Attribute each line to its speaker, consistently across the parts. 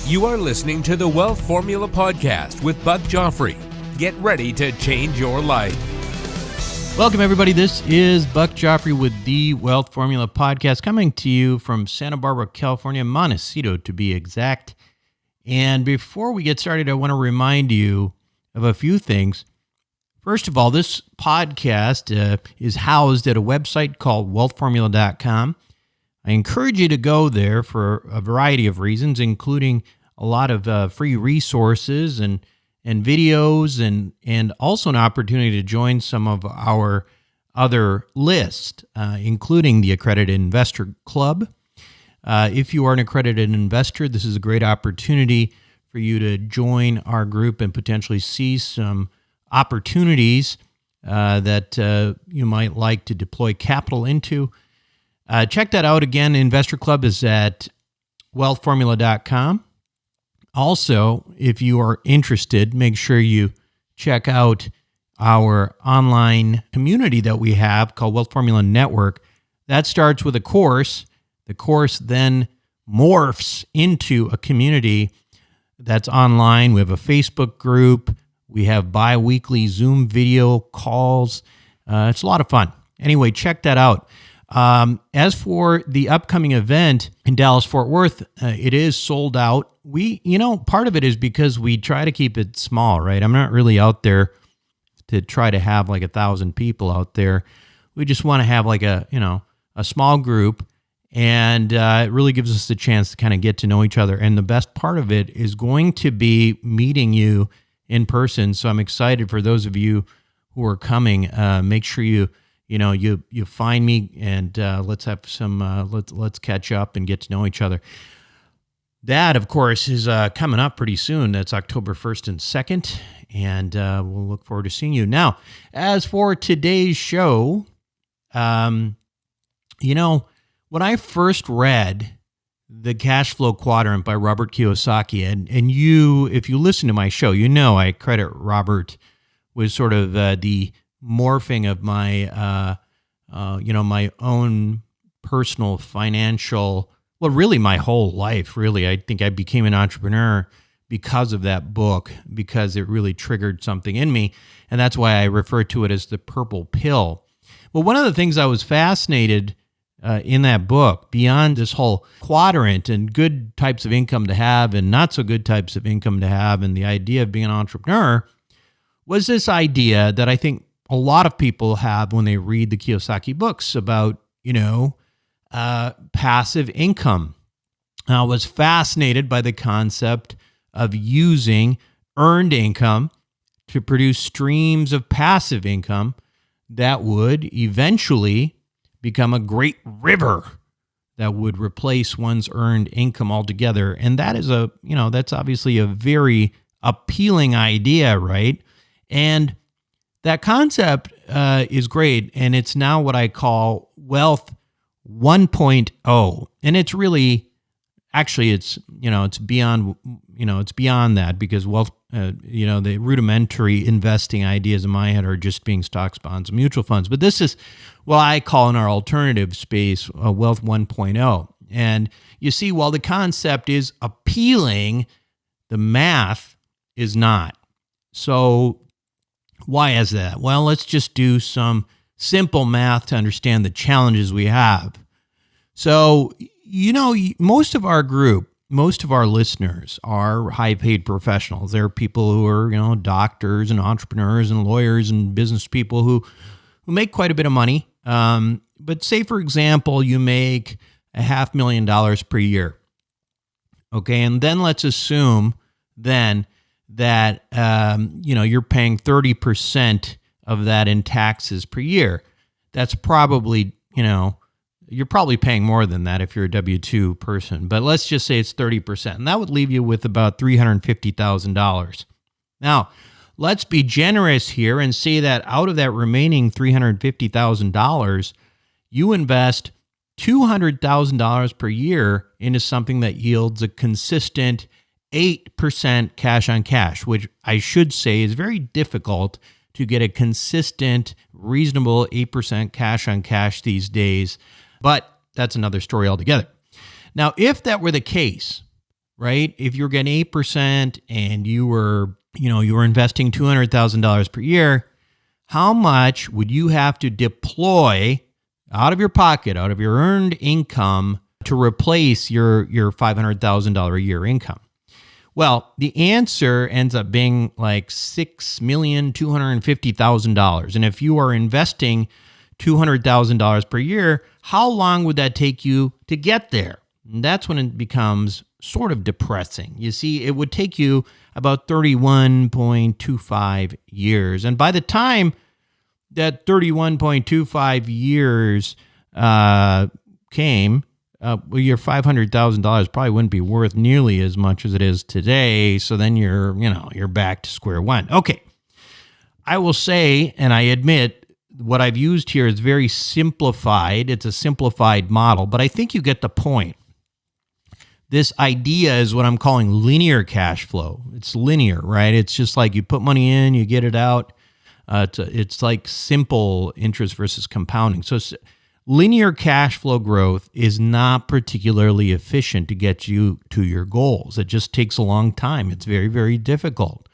Speaker 1: You are listening to the Wealth Formula Podcast with Buck Joffrey. Get ready to change your life.
Speaker 2: Welcome, everybody. This is Buck Joffrey with the Wealth Formula Podcast, coming to you from Santa Barbara, California, Montecito to be exact. And before we get started, I want to remind you of a few things. First of all, this podcast is housed at a website called wealthformula.com. I encourage you to go there for a variety of reasons, including a lot of free resources and videos and also an opportunity to join some of our other lists, including the Accredited Investor Club. If you are an accredited investor, this is a great opportunity for you to join our group and potentially see some opportunities that you might like to deploy capital into. Check that out. Again, Investor Club is at wealthformula.com. Also, if you are interested, make sure you check out our online community that we have called Wealth Formula Network. That starts with a course. The course then morphs into a community that's online. We have a Facebook group. We have bi-weekly Zoom video calls. It's a lot of fun. Anyway, check that out. As for the upcoming event in Dallas-Fort Worth, it is sold out. Part of it is because we try to keep it small, right? I'm not really out there to try to have like 1,000 people out there. We just want to have like a small group, and it really gives us the chance to kind of get to know each other. And the best part of it is going to be meeting you in person. So I'm excited for those of you who are coming. Make sure you find me, and let's have some, let's catch up and get to know each other. That, of course, is coming up pretty soon. That's October 1st and 2nd, and we'll look forward to seeing you. Now, as for today's show, when I first read the Cash Flow Quadrant by Robert Kiyosaki, and you, if you listen to my show, I credit Robert with sort of the morphing of my, my own personal financial, well, really my whole life, really. I think I became an entrepreneur because of that book, because it really triggered something in me. And that's why I refer to it as the purple pill. Well, one of the things I was fascinated in that book, beyond this whole quadrant and good types of income to have and not so good types of income to have, and the idea of being an entrepreneur, was this idea that I think a lot of people have when they read the Kiyosaki books about, passive income. I was fascinated by the concept of using earned income to produce streams of passive income that would eventually become a great river that would replace one's earned income altogether. And that is that's obviously a very appealing idea, right? And that concept is great, and it's now what I call Wealth 1.0. And it's really, actually, it's beyond, it's beyond that, because wealth, the rudimentary investing ideas in my head are just being stocks, bonds, and mutual funds. But this is what I call in our alternative space, Wealth 1.0. And you see, while the concept is appealing, the math is not. So why is that? Well, let's just do some simple math to understand the challenges we have. So, most of our group, most of our listeners are high-paid professionals. They're people who are, doctors and entrepreneurs and lawyers and business people who make quite a bit of money. But say, for example, you make $500,000 per year. Okay, and then let's assume then that you're paying 30% of that in taxes per year. That's probably, you're probably paying more than that if you're a W-2 person, but let's just say it's 30%, and that would leave you with about $350,000. Now, let's be generous here and say that out of that remaining $350,000, you invest $200,000 per year into something that yields a consistent 8% cash on cash, which I should say is very difficult to get a consistent, reasonable 8% cash on cash these days. But that's another story altogether. Now, if that were the case, right? If you're getting 8% and you were investing $200,000 per year, how much would you have to deploy out of your pocket, out of your earned income to replace your $500,000 a year income? Well, the answer ends up being like $6,250,000. And if you are investing $200,000 per year, how long would that take you to get there? And that's when it becomes sort of depressing. You see, it would take you about 31.25 years. And by the time that 31.25 years came, your $500,000 probably wouldn't be worth nearly as much as it is today. So then you're back to square one. Okay. I will say, and I admit, what I've used here is very simplified. It's a simplified model, but I think you get the point. This idea is what I'm calling linear cash flow. It's linear, right? It's just like you put money in, you get it out. It's like simple interest versus compounding. So linear cash flow growth is not particularly efficient to get you to your goals. It just takes a long time. It's very, very difficult.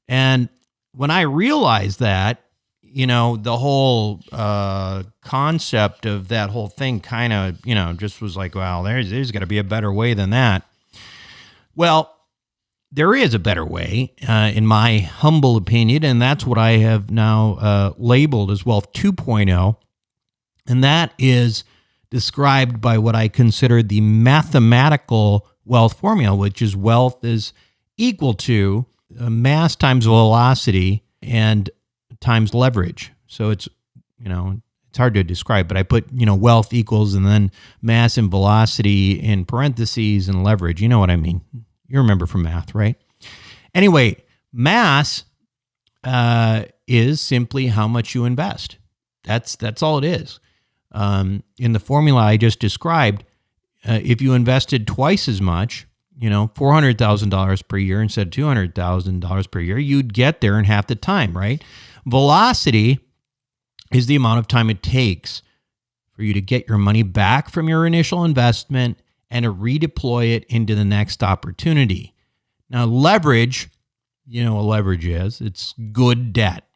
Speaker 2: And when I realized that, the whole concept of that whole thing kind of, just was like, well, there's got to be a better way than that. Well, there is a better way, in my humble opinion, and that's what I have now labeled as Wealth 2.0. And that is described by what I consider the mathematical wealth formula, which is wealth is equal to mass times velocity and times leverage. So it's hard to describe, but I put, wealth equals and then mass and velocity in parentheses and leverage. You know what I mean? You remember from math, right? Anyway, mass is simply how much you invest. That's all it is. In the formula I just described, if you invested twice as much, $400,000 per year instead of $200,000 per year, you'd get there in half the time, right? Velocity is the amount of time it takes for you to get your money back from your initial investment and to redeploy it into the next opportunity. Now, leverage, you know what leverage is. It's good debt.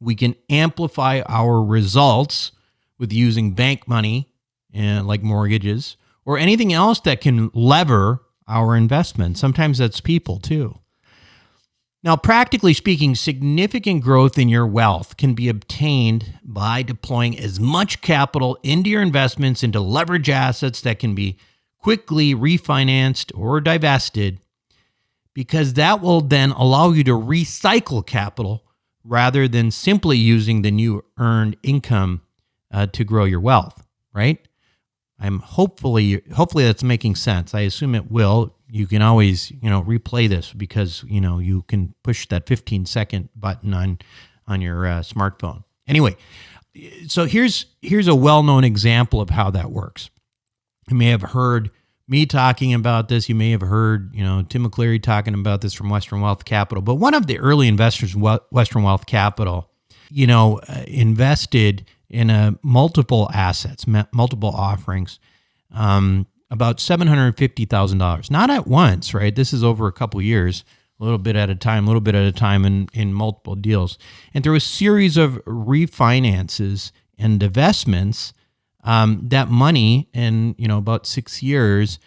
Speaker 2: We can amplify our results with using bank money, like mortgages, or anything else that can lever our investment. Sometimes that's people too. Now, practically speaking, significant growth in your wealth can be obtained by deploying as much capital into your investments into leverage assets that can be quickly refinanced or divested, because that will then allow you to recycle capital rather than simply using the new earned income to grow your wealth, right? Hopefully that's making sense. I assume it will. You can always, replay this because, you can push that 15-second button on your smartphone. Anyway, so here's a well-known example of how that works. You may have heard me talking about this. You may have heard, Tim McCleary talking about this from Western Wealth Capital. But one of the early investors in Western Wealth Capital, invested in multiple assets, multiple offerings, about $750,000. Not at once, right? This is over a couple years, a little bit at a time in multiple deals. And through a series of refinances and divestments, that money in, about 6 years,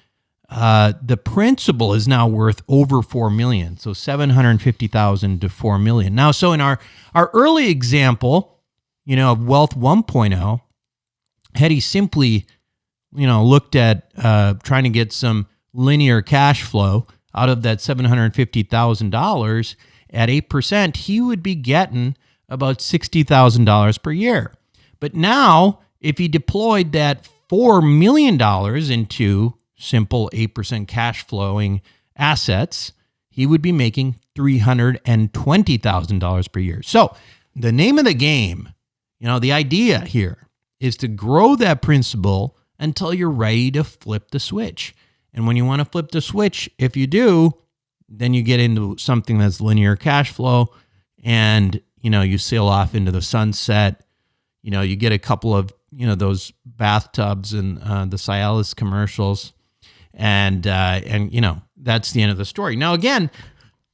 Speaker 2: the principal is now worth over $4 million. So $750,000 to $4 million. Now, so in our early example, of Wealth 1.0, had he simply, looked at trying to get some linear cash flow out of that $750,000 at 8%, he would be getting about $60,000 per year. But now, if he deployed that $4 million into simple 8% cash flowing assets, he would be making $320,000 per year. So the name of the game, the idea here is to grow that principal until you're ready to flip the switch. And when you want to flip the switch, if you do, then you get into something that's linear cash flow and, you sail off into the sunset. You get a couple of, those bathtubs and the Cialis commercials and that's the end of the story. Now, again,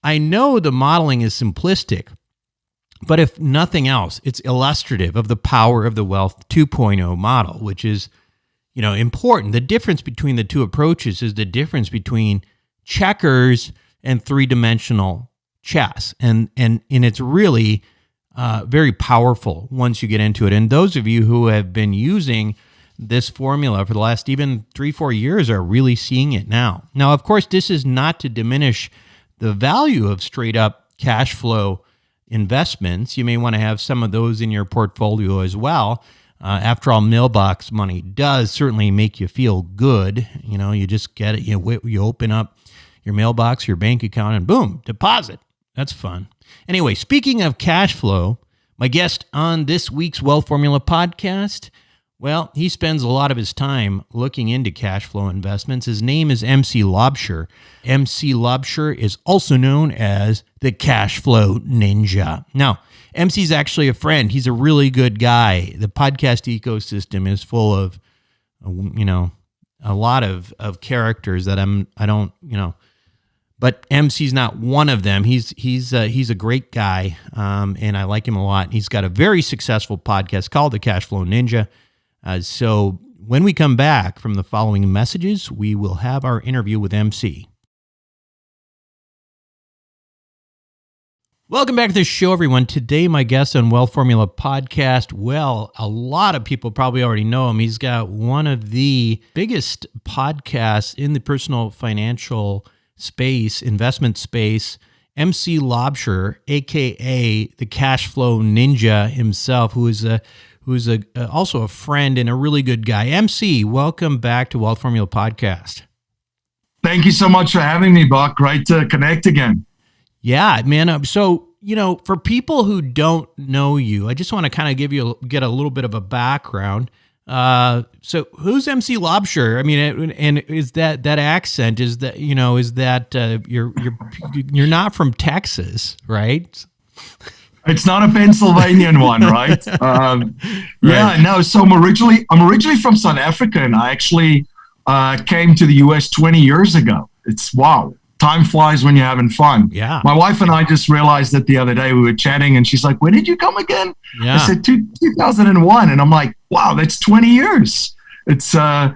Speaker 2: I know the modeling is simplistic, but if nothing else, it's illustrative of the power of the Wealth 2.0 model, which is, important. The difference between the two approaches is the difference between checkers and three-dimensional chess. And it's really very powerful once you get into it. And those of you who have been using this formula for the last even 3-4 years are really seeing it now. Now, of course, this is not to diminish the value of straight up cash flow investments. You may want to have some of those in your portfolio as well. After all, mailbox money does certainly make you feel good. You just get it. You open up your mailbox, your bank account, and boom, deposit. That's fun. Anyway, speaking of cash flow, my guest on this week's Wealth Formula podcast, well, he spends a lot of his time looking into cash flow investments. His name is MC Lobster. MC Lobster is also known as the Cash Flow Ninja. Now, MC's actually a friend. He's a really good guy. The podcast ecosystem is full of, a lot of characters that I don't, but MC's not one of them. He's a great guy, and I like him a lot. He's got a very successful podcast called the Cash Flow Ninja. So when we come back from the following messages, we will have our interview with MC. Welcome back to the show, everyone. Today, my guest on Wealth Formula podcast, well, a lot of people probably already know him. He's got one of the biggest podcasts in the personal financial space, investment space, MC Lobster, a.k.a. the Cash Flow Ninja himself, who's also a friend and a really good guy. MC, welcome back to Wealth Formula Podcast.
Speaker 3: Thank you so much for having me, Buck. Great to connect again.
Speaker 2: Yeah, man. So, for people who don't know you, I just want to kind of get a little bit of a background. So who's MC Lobster? I mean, and is that accent, is that you're not from Texas, right?
Speaker 3: It's not a Pennsylvanian one, right? Yeah, no. So I'm originally from South Africa, and I actually came to the U.S. 20 years ago. It's wow. Time flies when you're having fun.
Speaker 2: Yeah.
Speaker 3: My wife and I just realized that the other day. We were chatting, and she's like, "When did you come again?"
Speaker 2: Yeah.
Speaker 3: I said 2001, and I'm like, "Wow, that's 20 years." It's but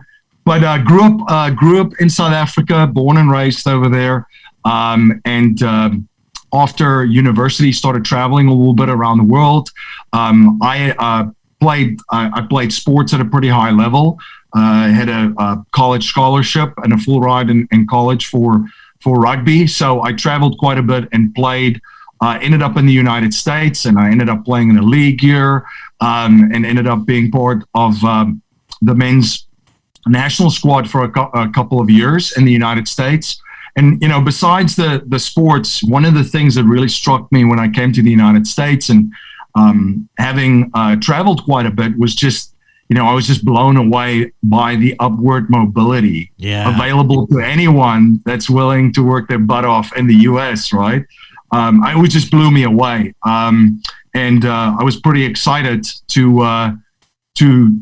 Speaker 3: grew up in South Africa, born and raised over there, and after university, started traveling a little bit around the world. I played sports at a pretty high level. I had a college scholarship and a full ride in college for rugby. So I traveled quite a bit and played. Ended up in the United States, and I ended up playing in a league here, and ended up being part of the men's national squad for a couple of years in the United States. And, besides the sports, one of the things that really struck me when I came to the United States and having traveled quite a bit was just, I was just blown away by the upward mobility available to anyone that's willing to work their butt off in the U.S., right? It was just blew me away. And I was pretty excited to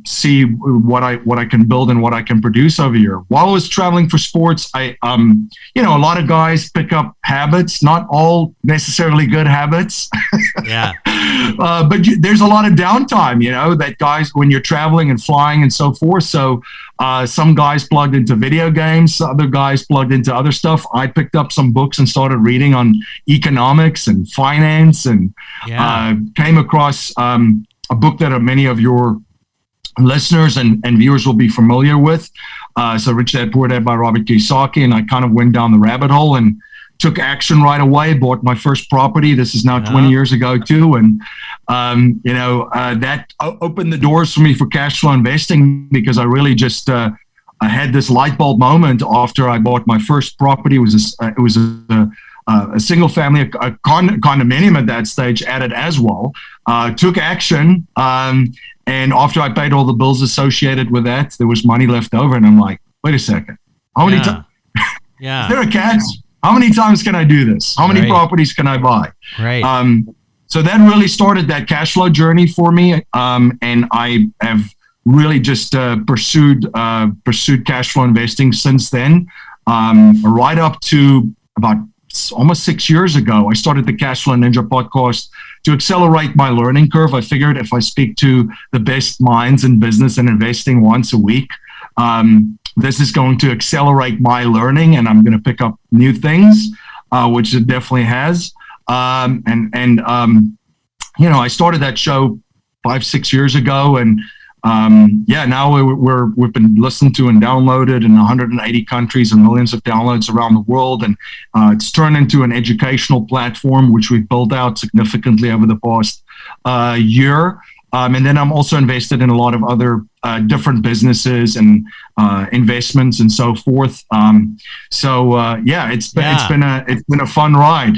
Speaker 3: see what I can build and what I can produce over here. While I was traveling for sports, a lot of guys pick up habits, not all necessarily good habits.
Speaker 2: Yeah.
Speaker 3: But there's a lot of downtime, that guys, when you're traveling and flying and so forth. So some guys plugged into video games, other guys plugged into other stuff. I picked up some books and started reading on economics and finance, and came across a book that many of your listeners and viewers will be familiar with. So Rich Dad Poor Dad by Robert Kiyosaki. And I kind of went down the rabbit hole and took action right away, bought my first property. This is now 20 years ago too. And, that opened the doors for me for cash flow investing, because I really just, I had this light bulb moment after I bought my first property. It was a single family, a condominium at that stage, added as well, took action. And after I paid all the bills associated with that, there was money left over. And I'm like, wait a second. How many times?
Speaker 2: Yeah.
Speaker 3: Is there a catch? How many times can I do this? How many properties can I buy?
Speaker 2: Right.
Speaker 3: So that really started that cash flow journey for me. And I have really just pursued cash flow investing since then. right up to about almost 6 years ago, I started the Cash Flow Ninja podcast to accelerate my learning curve. I figured if I speak to the best minds in business and investing once a week, this is going to accelerate my learning, and I'm going to pick up new things, which it definitely has. I started that show 5-6 years ago, and now we've been listened to and downloaded in 180 countries and millions of downloads around the world, and it's turned into an educational platform which we've built out significantly over the past year. And then I'm also invested in a lot of other different businesses and investments and so forth. It's been a fun ride.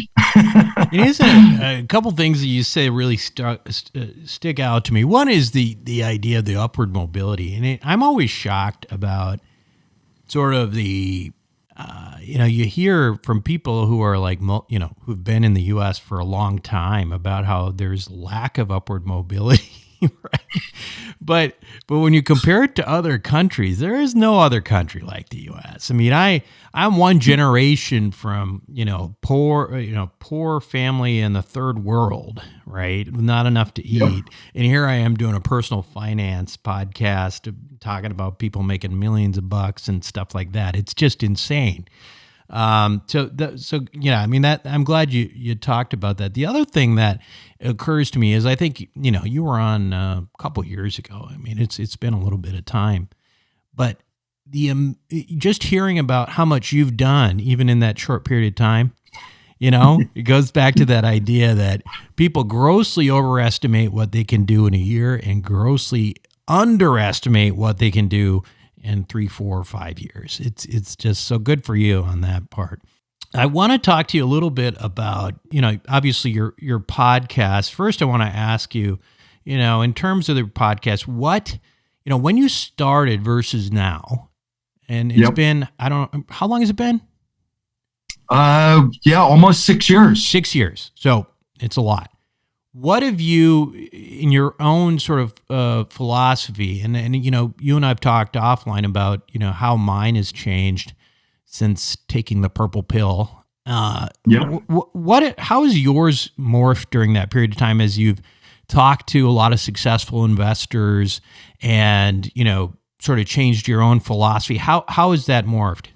Speaker 2: It is a couple things that you say really stick out to me. One is the idea of the upward mobility, and I'm always shocked about sort of the you hear from people who are like who've been in the U.S. for a long time about how there's lack of upward mobility. Right. But when you compare it to other countries, there is no other country like the U.S. I mean, I'm one generation from poor family in the third world, right? Not enough to eat, yep. And here I am doing a personal finance podcast, talking about people making millions of bucks and stuff like that. It's just insane. I'm glad you talked about that. The other thing that occurs to me is I think, you were on a couple years ago. I mean, it's been a little bit of time, but just hearing about how much you've done, even in that short period of time, it goes back to that idea that people grossly overestimate what they can do in a year and grossly underestimate what they can do in 3, 4, or 5 years. It's just so good for you on that part. I want to talk to you a little bit about, obviously your podcast. First, I want to ask you, in terms of the podcast, what, when you started versus now, and it's been, I don't know, how long has it been?
Speaker 3: Almost 6 years.
Speaker 2: 6 years. So it's a lot. What have you, in your own sort of philosophy, and you and I've talked offline about, how mine has changed since taking the purple pill. How has yours morphed during that period of time as you've talked to a lot of successful investors and, sort of changed your own philosophy? How has that morphed?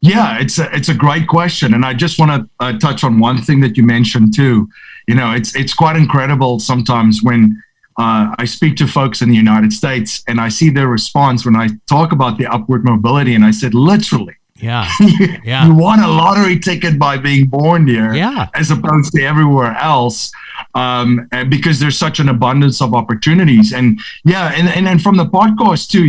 Speaker 3: Yeah, it's a great question. And I just want to touch on one thing that you mentioned too. It's quite incredible sometimes when I speak to folks in the United States and I see their response when I talk about the upward mobility. And I said, literally, you won a lottery ticket by being born here, as opposed to everywhere else, because there's such an abundance of opportunities. And from the podcast too,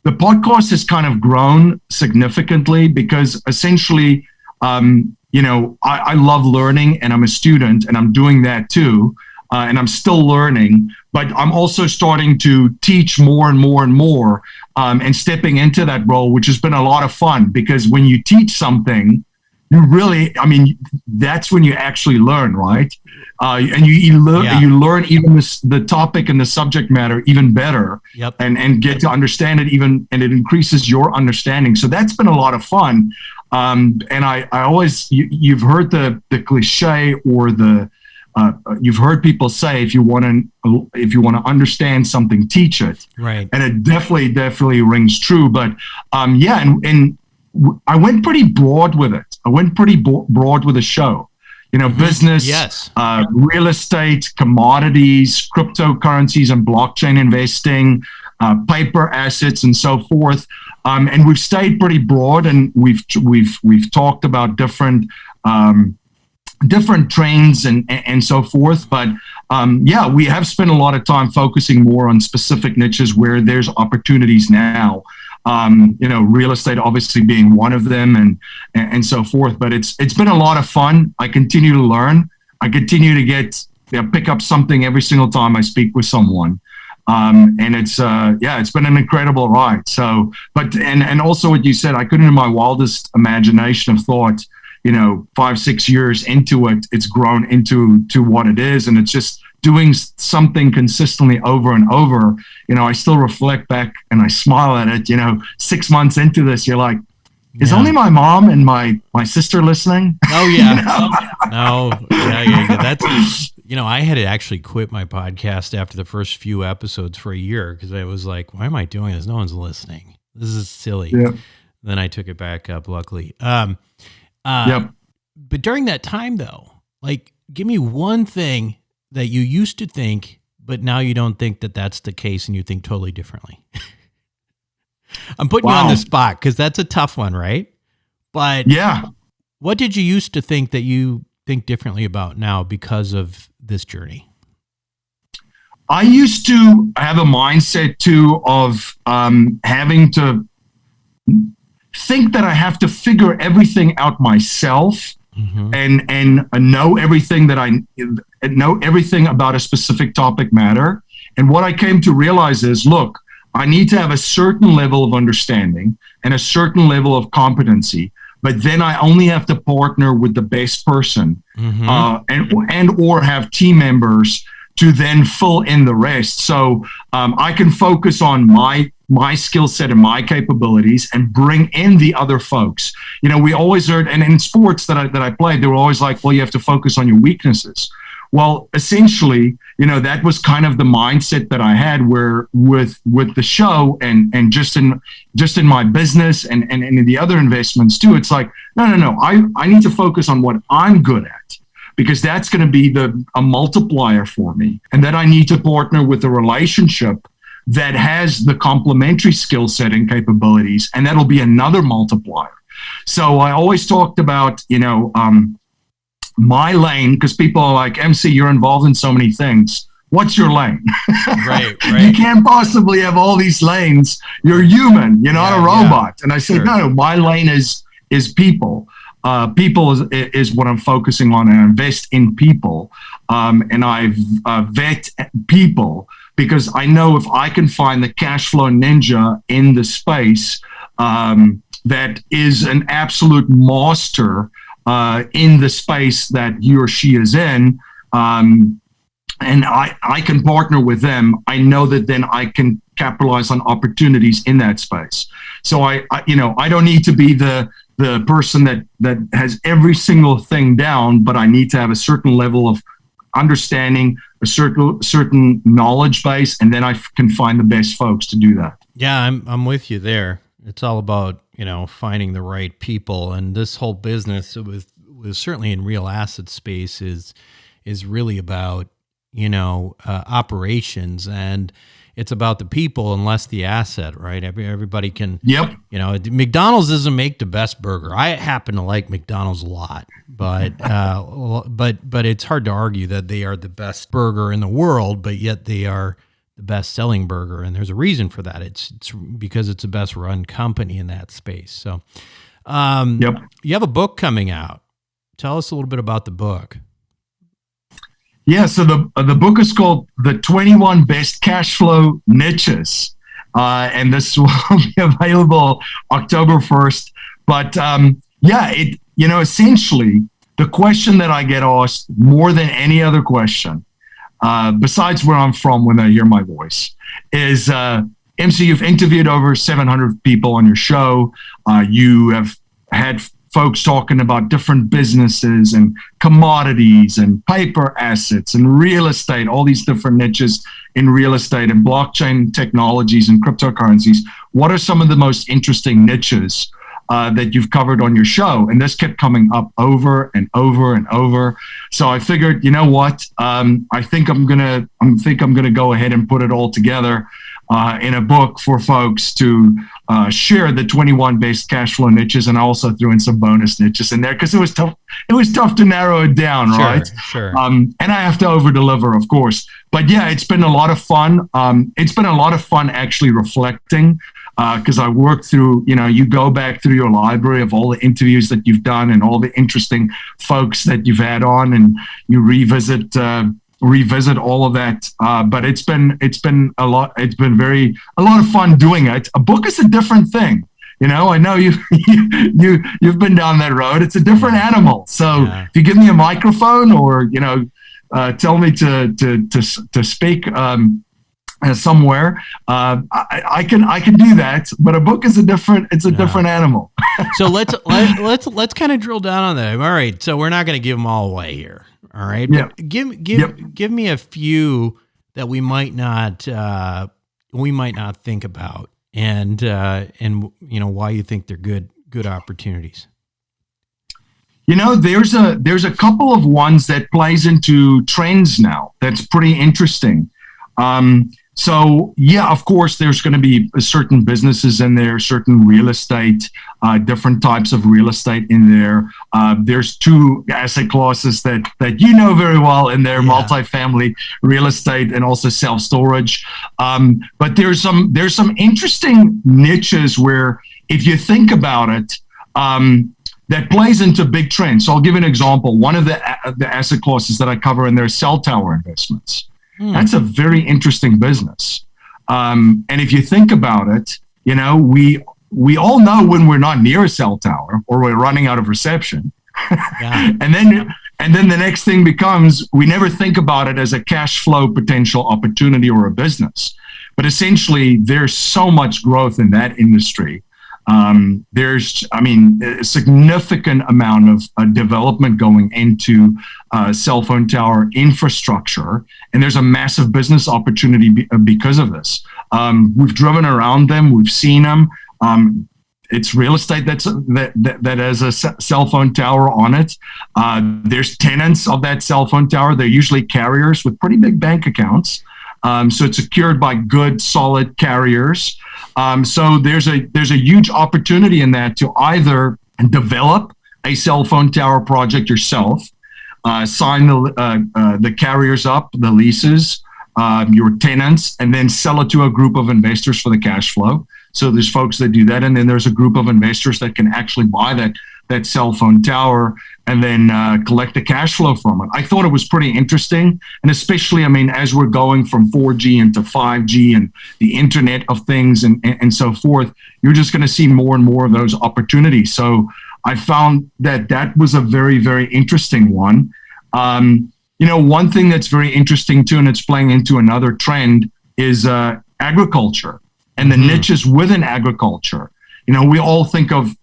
Speaker 3: the podcast has kind of grown significantly because essentially, I love learning and I'm a student and I'm doing that too. And I'm still learning, but I'm also starting to teach more and more and more, and stepping into that role, which has been a lot of fun because when you teach something, that's when you actually learn, right? And you learn even the topic and the subject matter even better, and get to understand it and it increases your understanding. So that's been a lot of fun. And I always, you've heard the cliche or you've heard people say, if you want to understand something, teach it.
Speaker 2: Right.
Speaker 3: And it definitely rings true. But and I went pretty broad with it. I went pretty broad with the show. Business, real estate, commodities, cryptocurrencies, and blockchain investing, paper assets, and so forth. And we've stayed pretty broad, and we've talked about different trends and so forth. But we have spent a lot of time focusing more on specific niches where there's opportunities now. Real estate obviously being one of them and so forth. But it's been a lot of fun. I continue to learn. I continue to pick up something every single time I speak with someone. And it's been an incredible ride. So, and also what you said, I couldn't in my wildest imagination have thought, 5-6 years into it, it's grown into what it is. And it's just doing something consistently over and over, I still reflect back and I smile at it. 6 months into this, you're like, is only my mom and my sister listening?
Speaker 2: Oh yeah. No. Yeah. That's, I had to actually quit my podcast after the first few episodes for a year because I was like, why am I doing this? No one's listening. This is silly.
Speaker 3: Yeah.
Speaker 2: Then I took it back up, luckily.
Speaker 3: Yep.
Speaker 2: But during that time though, like, give me one thing that you used to think, but now you don't think that that's the case and you think totally differently. I'm putting you on the spot because that's a tough one, right? But
Speaker 3: yeah,
Speaker 2: what did you used to think that you think differently about now because of this journey?
Speaker 3: I used to have a mindset too of having to think that I have to figure everything out myself. Mm-hmm. and know everything know everything about a specific topic matter. And what I came to realize is, look, I need to have a certain level of understanding and a certain level of competency, but then I only have to partner with the best person, mm-hmm. and or have team members to then fill in the rest. So I can focus on my skill set and my capabilities and bring in the other folks. We always heard, and in sports that I played, they were always like, well, you have to focus on your weaknesses. Well, essentially, that was kind of the mindset that I had where with the show and just in my business and in the other investments too, it's like, no, I need to focus on what I'm good at, because that's going to be a multiplier for me. And then I need to partner with a relationship that has the complementary skill set and capabilities, and that'll be another multiplier. So I always talked about, my lane, because people are like, MC, you're involved in so many things. What's your lane?
Speaker 2: Right.
Speaker 3: You can't possibly have all these lanes. You're human. You're not a robot. Yeah. And I said, no, my lane is people. People is what I'm focusing on, and I invest in people. And I vet people, because I know if I can find the cash flow ninja in the space that is an absolute master in the space that he or she is in, and I can partner with them, I know that then I can capitalize on opportunities in that space. So I don't need to be the person that has every single thing down, but I need to have a certain level of understanding, a certain knowledge base, and then I can find the best folks to do that.
Speaker 2: Yeah, I'm with you there. It's all about, finding the right people, and this whole business with certainly in real asset space is really about, operations, and it's about the people and less the asset, right? Everybody can,
Speaker 3: yep.
Speaker 2: McDonald's doesn't make the best burger. I happen to like McDonald's a lot, but it's hard to argue that they are the best burger in the world, but yet they are the best selling burger. And there's a reason for that. It's because it's the best run company in that space. So,
Speaker 3: yep.
Speaker 2: You have a book coming out. Tell us a little bit about the book.
Speaker 3: Yeah, so the book is called The 21 Best Cash Flow Niches, and this will be available October 1st. But essentially, the question that I get asked more than any other question, besides where I'm from when they hear my voice, is, MC, you've interviewed over 700 people on your show. You have had folks talking about different businesses and commodities and paper assets and real estate, all these different niches in real estate and blockchain technologies and cryptocurrencies. What are some of the most interesting niches that you've covered on your show? And this kept coming up over and over and over. So I figured, you know what? I think I'm gonna go ahead and put it all together in a book for folks to share the 21 best cash flow niches, and I also threw in some bonus niches in there because it was tough. It was tough to narrow it down, right?
Speaker 2: Sure.
Speaker 3: And I have to over deliver, of course. But yeah, it's been a lot of fun. It's been a lot of fun actually reflecting, because I worked through. You go back through your library of all the interviews that you've done and all the interesting folks that you've had on, and you revisit all of that. But it's been a lot. It's been a lot of fun doing it. A book is a different thing. I know you've been down that road. It's a different animal. So if you give me a microphone or, tell me to speak somewhere, I can do that. But a book is a different animal.
Speaker 2: So let's kind of drill down on that. All right, so we're not going to give them all away here. All right,
Speaker 3: yeah.
Speaker 2: Give me a few that we might not think about, and why you think they're good opportunities.
Speaker 3: There's a couple of ones that plays into trends now. That's pretty interesting. So yeah, of course, there's going to be certain businesses in there, certain real estate, different types of real estate in there. There's two asset classes that very well in there: multifamily real estate and also self-storage. But there's some interesting niches where, if you think about it, that plays into big trends. So I'll give you an example. One of the asset classes that I cover in there is cell tower investments. That's a very interesting business. And if you think about it, we all know when we're not near a cell tower or we're running out of reception. Yeah. and then the next thing becomes, we never think about it as a cash flow potential opportunity or a business. But essentially, there's so much growth in that industry. There's a significant amount of development going into cell phone tower infrastructure, and there's a massive business opportunity because of this. We've driven around them, we've seen them. It's real estate that has a cell phone tower on it. There's tenants of that cell phone tower. They're usually carriers with pretty big bank accounts. So it's secured by good, solid carriers. So there's a huge opportunity in that to either develop a cell phone tower project yourself, sign the carriers up, the leases, your tenants, and then sell it to a group of investors for the cash flow. So there's folks that do that, and then there's a group of investors that can actually buy that cell phone tower and then collect the cash flow from it. I thought it was pretty interesting. And especially, as we're going from 4G into 5G and the Internet of Things and so forth, you're just going to see more and more of those opportunities. So I found that was a very, very interesting one. One thing that's very interesting too, and it's playing into another trend, is agriculture and the niches within agriculture. We all think of,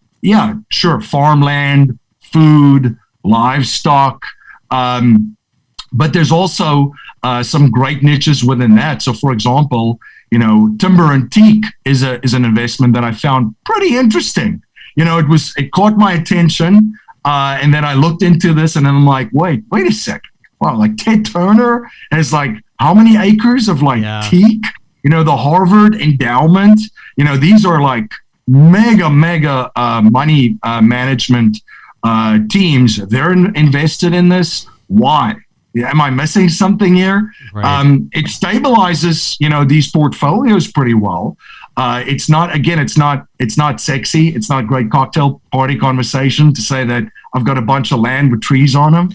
Speaker 3: farmland, food, livestock, but there's also some great niches within that. So, for example, timber and teak is an investment that I found pretty interesting. It caught my attention, and then I looked into this, and then I'm like, wait a second, wow, like Ted Turner has like how many acres of teak? The Harvard endowment. These are like mega money management teams. They're invested in this. Why? Am I missing something here? Right. It stabilizes, these portfolios pretty well. It's not sexy. It's not great cocktail party conversation to say that I've got a bunch of land with trees on them.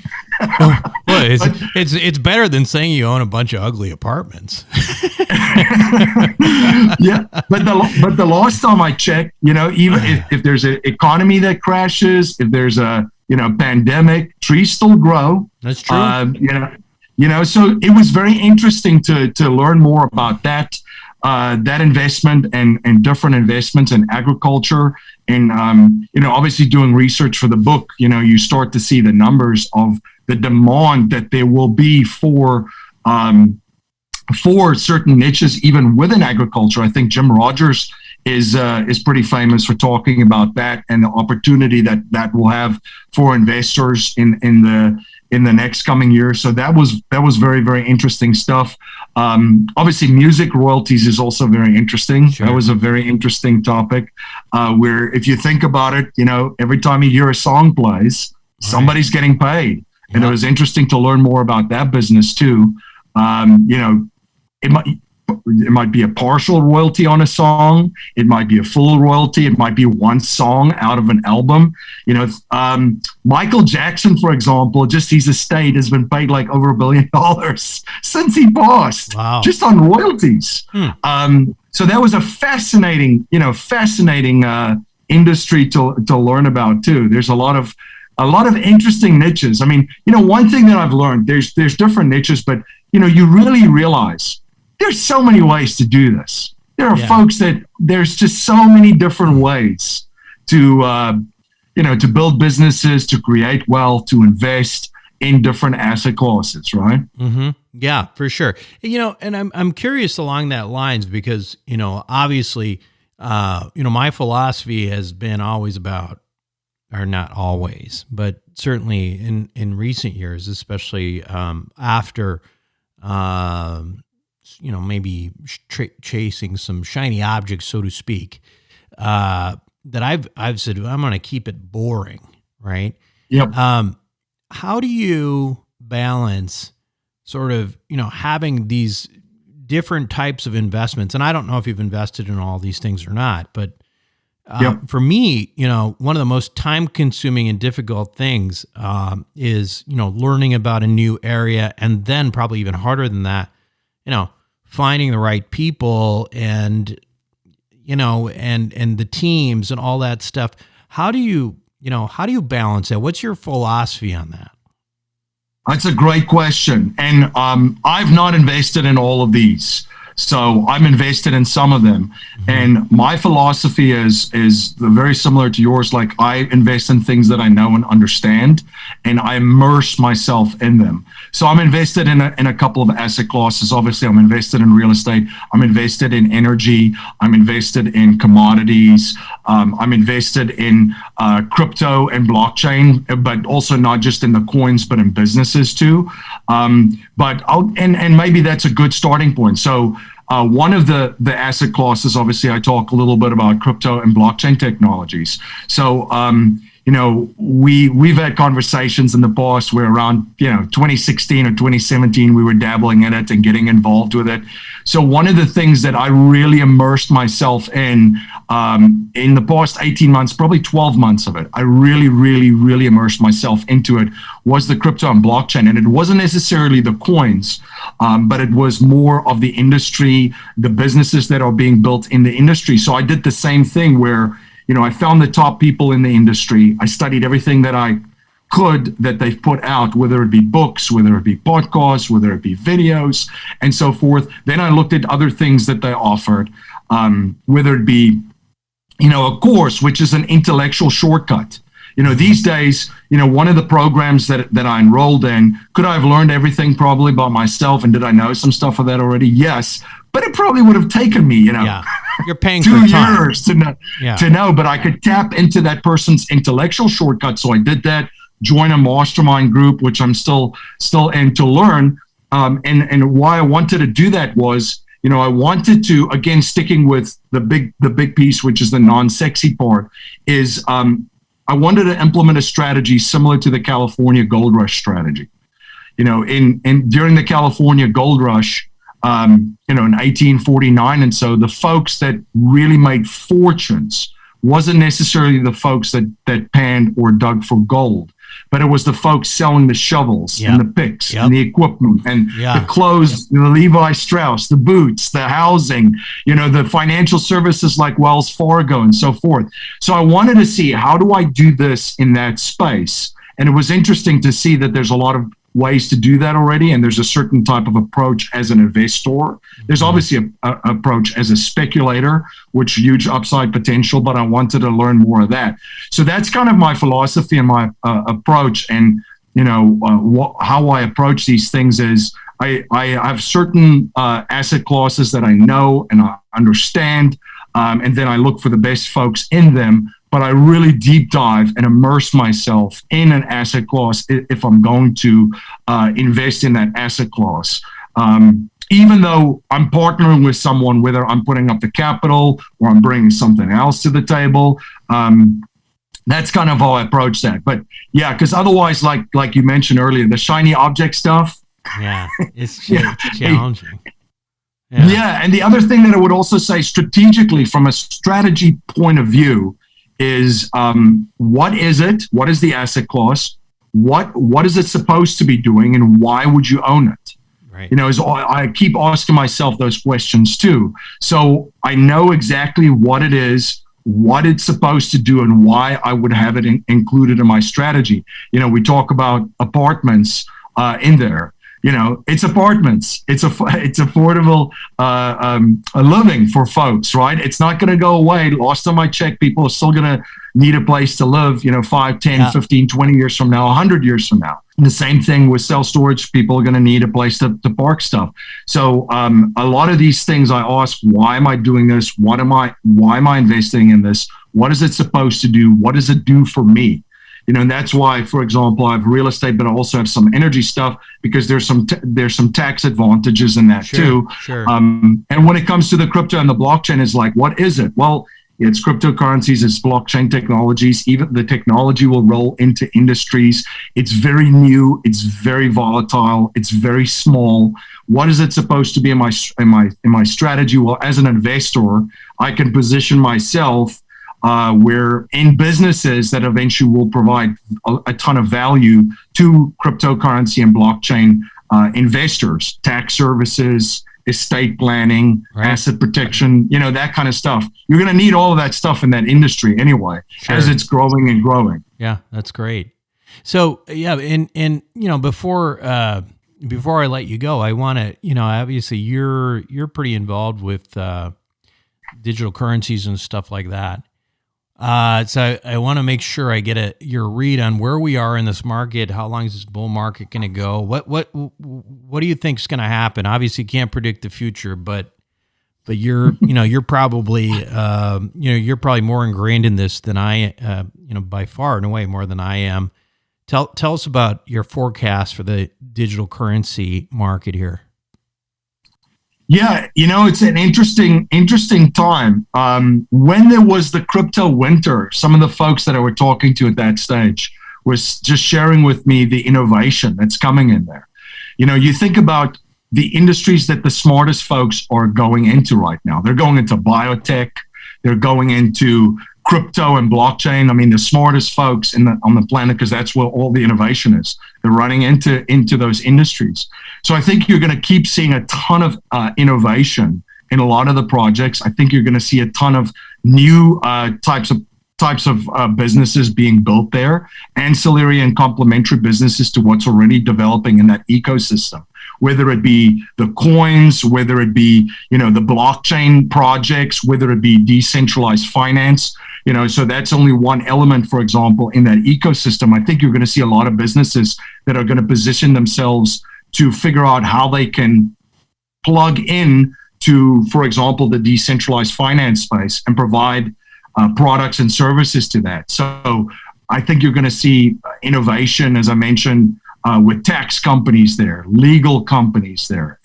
Speaker 2: It's better than saying you own a bunch of ugly apartments.
Speaker 3: Yeah, but the last time I checked, even if there's an economy that crashes, if there's a pandemic, trees still grow.
Speaker 2: That's true.
Speaker 3: So it was very interesting to learn more about that investment and different investments in agriculture. And, obviously doing research for the book, you start to see the numbers of the demand that there will be for certain niches, even within agriculture. I think Jim Rogers is pretty famous for talking about that and the opportunity that will have for investors in the next coming year. So that was very, very interesting stuff. Obviously, music royalties is also very interesting. Sure. That was a very interesting topic where, if you think about it, every time you hear a song plays, somebody's getting paid. Yeah. And it was interesting to learn more about that business too. It might be a partial royalty on a song. It might be a full royalty. It might be one song out of an album. Michael Jackson, for example, just his estate has been paid like over $1 billion since he passed, just on royalties. So that was a fascinating industry to learn about too. There's a lot of a lot of interesting niches. I mean, one thing that I've learned, there's different niches, but you really realize there's so many ways to do this. There are folks that there's just so many different ways to to build businesses, to create wealth, to invest in different asset classes, right?
Speaker 2: Mm-hmm. Yeah, for sure. And I'm curious along that lines because, obviously, my philosophy has been always about, or not always, but certainly in recent years, especially after, maybe chasing some shiny objects, so to speak, that I've said, I'm going to keep it boring, right?
Speaker 3: Yep.
Speaker 2: How do you balance sort of, having these different types of investments? And I don't know if you've invested in all these things or not, but for me, one of the most time consuming and difficult things is, learning about a new area, and then probably even harder than that, finding the right people and the teams and all that stuff. How do you balance that? What's your philosophy on that?
Speaker 3: That's a great question. And I've not invested in all of these. So I'm invested in some of them. Mm-hmm. And my philosophy is very similar to yours. Like, I invest in things that I know and understand, and I immerse myself in them. So I'm invested in a couple of asset classes. Obviously, I'm invested in real estate. I'm invested in energy. I'm invested in commodities. I'm invested in crypto and blockchain, but also not just in the coins, but in businesses too. And maybe that's a good starting point. So one of the asset classes, obviously, I talk a little bit about crypto and blockchain technologies. So, we've had conversations in the past where around, 2016 or 2017, we were dabbling in it and getting involved with it. So one of the things that I really immersed myself in the past 18 months, probably 12 months of it, I really, really, really immersed myself into it, was the crypto and blockchain. And it wasn't necessarily the coins, but it was more of the industry, the businesses that are being built in the industry. So I did the same thing where, I found the top people in the industry. I studied everything that I could that they've put out, whether it be books, whether it be podcasts, whether it be videos, and so forth. Then I looked at other things that they offered, whether it be, a course, which is an intellectual shortcut. These days, one of the programs that I enrolled in, could I have learned everything probably by myself? And did I know some stuff of that already? Yes. But it probably would have taken me,
Speaker 2: you're paying
Speaker 3: 2
Speaker 2: for time.
Speaker 3: years to know, but I could tap into that person's intellectual shortcut. So I did that, join a mastermind group, which I'm still in to learn. And why I wanted to do that was, I wanted to, again, sticking with the big piece, which is the non-sexy part, is I wanted to implement a strategy similar to the California gold rush strategy. During the California gold rush, in 1849, and so the folks that really made fortunes wasn't necessarily the folks that panned or dug for gold, but it was the folks selling the shovels and the picks and the equipment and the clothes, the Levi Strauss, the boots, the housing, the financial services like Wells Fargo and so forth. So I wanted to see, how do I do this in that space? And it was interesting to see that there's a lot of ways to do that already, and there's a certain type of approach as an investor. There's obviously an approach as a speculator, which huge upside potential, but I wanted to learn more of that. So that's kind of my philosophy and my approach. And how I approach these things is I have certain asset classes that I know and I understand, and then I look for the best folks in them. But I really deep dive and immerse myself in an asset class if I'm going to invest in that asset class. Even though I'm partnering with someone, whether I'm putting up the capital or I'm bringing something else to the table, that's kind of how I approach that. But yeah, because otherwise, like you mentioned earlier, the shiny object stuff.
Speaker 2: Yeah, it's challenging.
Speaker 3: Yeah, and the other thing that I would also say strategically from a strategy point of view is what is it? What is the asset class? What is it supposed to be doing, and why would you own it?
Speaker 2: Right.
Speaker 3: I keep asking myself those questions too. So I know exactly what it is, what it's supposed to do and why I would have it included in my strategy. We talk about apartments in there. It's apartments. It's affordable living for folks, right? It's not going to go away. Last time I checked, people are still going to need a place to live, 5, 10, 15, 20 years from now, 100 years from now. And the same thing with self-storage. People are going to need a place to park stuff. So a lot of these things I ask, why am I doing this? Why am I investing in this? What is it supposed to do? What does it do for me? And that's why, for example, I have real estate, but I also have some energy stuff because there's some tax advantages in that too.
Speaker 2: Sure.
Speaker 3: And when it comes to the crypto and the blockchain, is like, what is it? Well, it's cryptocurrencies, it's blockchain technologies. Even the technology will roll into industries. It's very new. It's very volatile. It's very small. What is it supposed to be in my strategy? Well, as an investor, I can position myself where in businesses that eventually will provide a ton of value to cryptocurrency and blockchain investors, tax services, estate planning, asset protection, that kind of stuff. You're going to need all of that stuff in that industry anyway, as it's growing and growing.
Speaker 2: Yeah, that's great. So and before I let you go, I want to, obviously you're pretty involved with digital currencies and stuff like that. So I want to make sure I get your read on where we are in this market. How long is this bull market going to go? What do you think is going to happen? Obviously, you can't predict the future, but you're you're probably you're probably more ingrained in this than I by far in a way more than I am. Tell us about your forecast for the digital currency market here.
Speaker 3: Yeah, it's an interesting time. When there was the crypto winter, some of the folks that I were talking to at that stage was just sharing with me the innovation that's coming in there. You think about the industries that the smartest folks are going into right now. They're going into biotech. They're going into crypto and blockchain. I mean, the smartest folks on the planet, because that's where all the innovation is. They're running into those industries. So I think you're going to keep seeing a ton of innovation in a lot of the projects. I think you're going to see a ton of new types of businesses being built there, ancillary and complementary businesses to what's already developing in that ecosystem. Whether it be the coins, whether it be the blockchain projects, whether it be decentralized finance. So that's only one element, for example, in that ecosystem. I think you're going to see a lot of businesses that are going to position themselves to figure out how they can plug in to, for example, the decentralized finance space and provide products and services to that. So I think you're going to see innovation, as I mentioned, with tax companies there, legal companies there,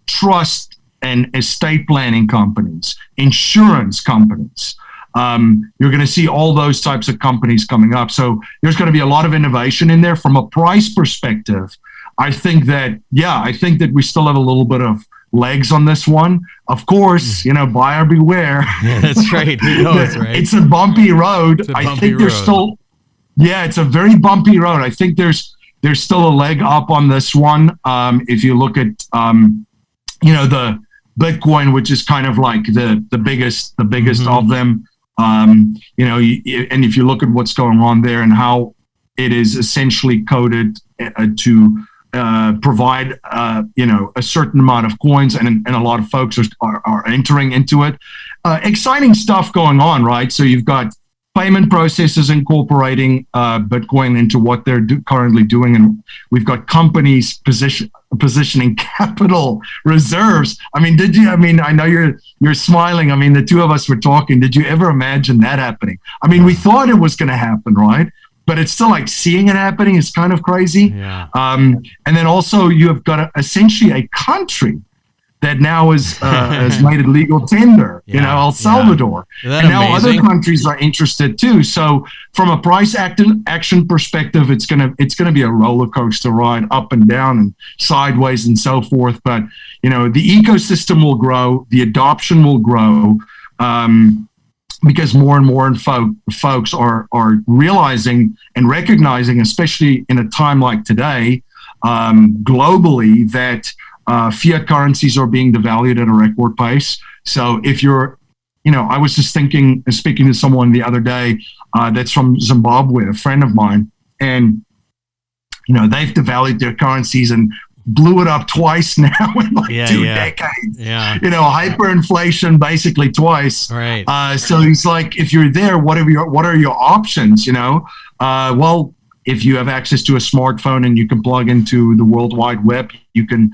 Speaker 3: trust and estate planning companies, insurance companies. You're going to see all those types of companies coming up. So there's going to be a lot of innovation in there. From a price perspective, I think that we still have a little bit of legs on this one. Of course, buyer beware.
Speaker 2: Yeah, that's right. That's right.
Speaker 3: It's a bumpy road. It's a very bumpy road. I think there's still a leg up on this one. If you look at, the Bitcoin, which is kind of like the biggest of them. And if you look at what's going on there and how it is essentially coded to provide, a certain amount of coins, and a lot of folks are entering into it. Exciting stuff going on, right? So you've got payment processors incorporating Bitcoin into what they're currently doing, and we've got companies positioning capital reserves. I mean, I know you're smiling. I mean, the two of us were talking. Did you ever imagine that happening? I mean, we thought it was going to happen, right? But it's still like seeing it happening is kind of crazy.
Speaker 2: Yeah.
Speaker 3: And then also you have got essentially a country that now has made it legal tender, El Salvador.
Speaker 2: Yeah.
Speaker 3: And now
Speaker 2: amazing?
Speaker 3: other countries are interested too. So from a price action perspective, it's gonna be a roller coaster ride, up and down and sideways and so forth. But the ecosystem will grow, the adoption will grow, because more and more folks are realizing and recognizing, especially in a time like today, globally, that fiat currencies are being devalued at a record pace. So if you're I was just speaking to someone the other day that's from Zimbabwe, a friend of mine, and they've devalued their currencies and blew it up twice now in like 2 decades.
Speaker 2: Yeah.
Speaker 3: Hyperinflation basically twice.
Speaker 2: Right.
Speaker 3: So he's like, if you're there, what are your options? Well, if you have access to a smartphone and you can plug into the World Wide Web, you can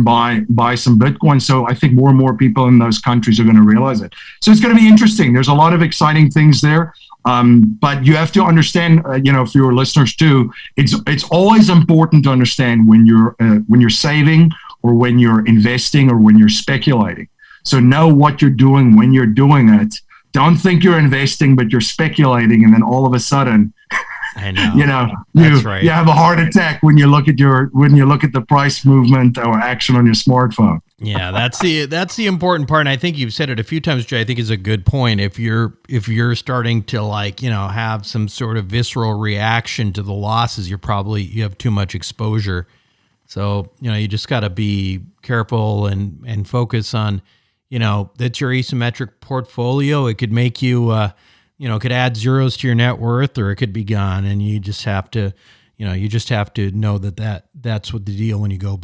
Speaker 3: buy some Bitcoin. So I think more and more people in those countries are going to realize it. So it's going to be interesting. There's a lot of exciting things there. But you have to understand, for your listeners too, it's always important to understand when you're saving or when you're investing or when you're speculating. So know what you're doing when you're doing it. Don't think you're investing, but you're speculating, and then all of a sudden,
Speaker 2: I know.
Speaker 3: You have a heart attack when you look at the price movement or action on your smartphone.
Speaker 2: Yeah, that's the important part. And I think you've said it a few times, Jay. I think is a good point. If you're starting to have some sort of visceral reaction to the losses, you have too much exposure. So, you just got to be careful and focus on, that's your asymmetric portfolio. It could make you, it could add zeros to your net worth, or it could be gone. And you just have to, know that's what the deal when you go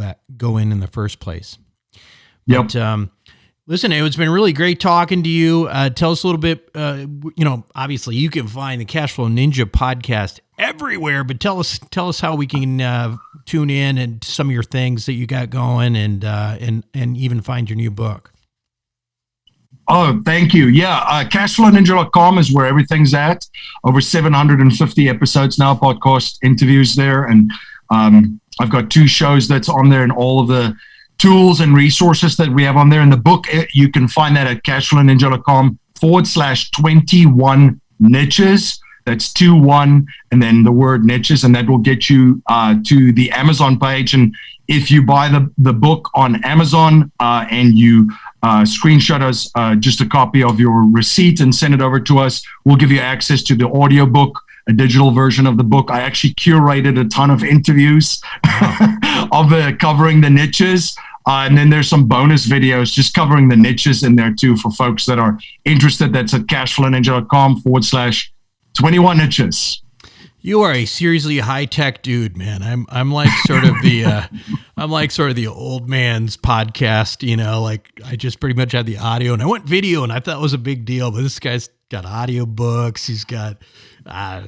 Speaker 2: in the first place.
Speaker 3: Yep.
Speaker 2: But, listen, it's been really great talking to you. Tell us a little bit, obviously you can find the Cash Flow Ninja podcast everywhere, but tell us how we can tune in and some of your things that you got going and even find your new book.
Speaker 3: Oh, thank you. Yeah, cashflowninja.com is where everything's at. Over 750 episodes now, podcast interviews there. And I've got 2 shows that's on there and all of the tools and resources that we have on there. In the book, you can find that at cashflowninja.com/21 niches. That's 21 and then the word niches, and that will get you to the Amazon page. And if you buy the book on Amazon and you screenshot us just a copy of your receipt and send it over to us, we'll give you access to the audiobook, a digital version of the book. I actually curated a ton of interviews of covering the niches. And then there's some bonus videos just covering the niches in there too for folks that are interested. That's at cashflowninja.com/21 niches.
Speaker 2: You are a seriously high-tech dude, man. I'm like sort of the old man's podcast, like I just pretty much had the audio and I went video and I thought it was a big deal, but this guy's got audio books. He's got I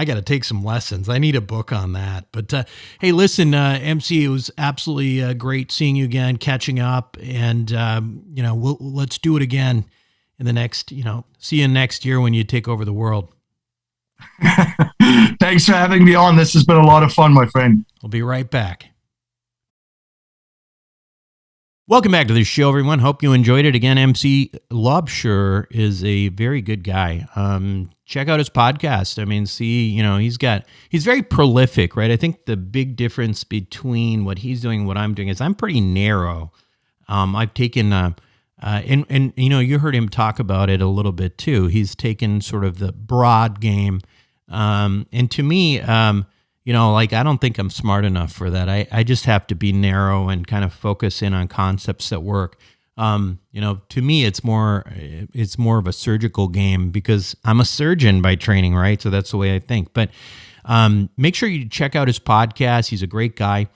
Speaker 2: got to take some lessons. I need a book on that. But hey, listen, MC, it was absolutely great seeing you again, catching up, and let's do it again in the next, see you next year when you take over the world.
Speaker 3: Thanks for having me on. This has been a lot of fun, my friend.
Speaker 2: We'll be right back. Welcome back to the show, everyone. Hope you enjoyed it. Again, MC Lobster is a very good guy. Check out his podcast. I mean, he's very prolific, right? I think the big difference between what he's doing and what I'm doing is I'm pretty narrow. I've taken, you heard him talk about it a little bit too. He's taken sort of the broad game. And to me, I don't think I'm smart enough for that. I just have to be narrow and kind of focus in on concepts that work. To me, it's more of a surgical game because I'm a surgeon by training, right? So that's the way I think. But make sure you check out his podcast. He's a great guy.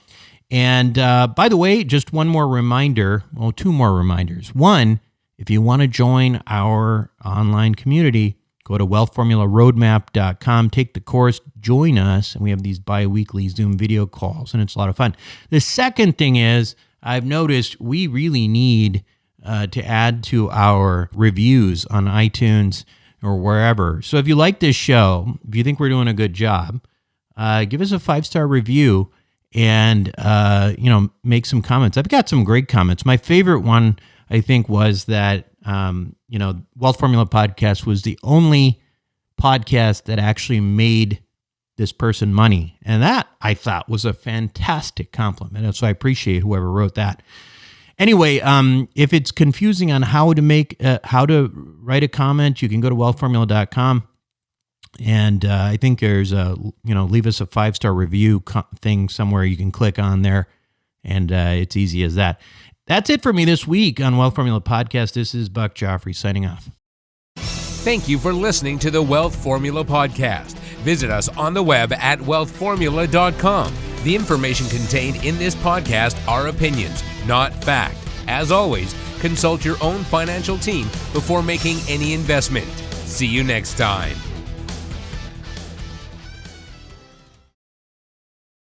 Speaker 2: And by the way, just one more reminder, well, 2 more reminders. One, if you want to join our online community, go to wealthformularoadmap.com, take the course, join us, and we have these bi-weekly Zoom video calls, and it's a lot of fun. The second thing is, I've noticed we really need to add to our reviews on iTunes or wherever. So if you like this show, if you think we're doing a good job, give us a 5-star review and, make some comments. I've got some great comments. My favorite one, I think, was that, Wealth Formula Podcast was the only podcast that actually made this person money. And that, I thought, was a fantastic compliment. And so I appreciate whoever wrote that. Anyway, if it's confusing on how to write a comment, you can go to wealthformula.com. And I think there's leave us a 5-star review thing somewhere you can click on there. And it's easy as that. That's it for me this week on Wealth Formula Podcast. This is Buck Joffrey signing off.
Speaker 1: Thank you for listening to the Wealth Formula Podcast. Visit us on the web at wealthformula.com. The information contained in this podcast are opinions, not fact. As always, consult your own financial team before making any investment. See you next time.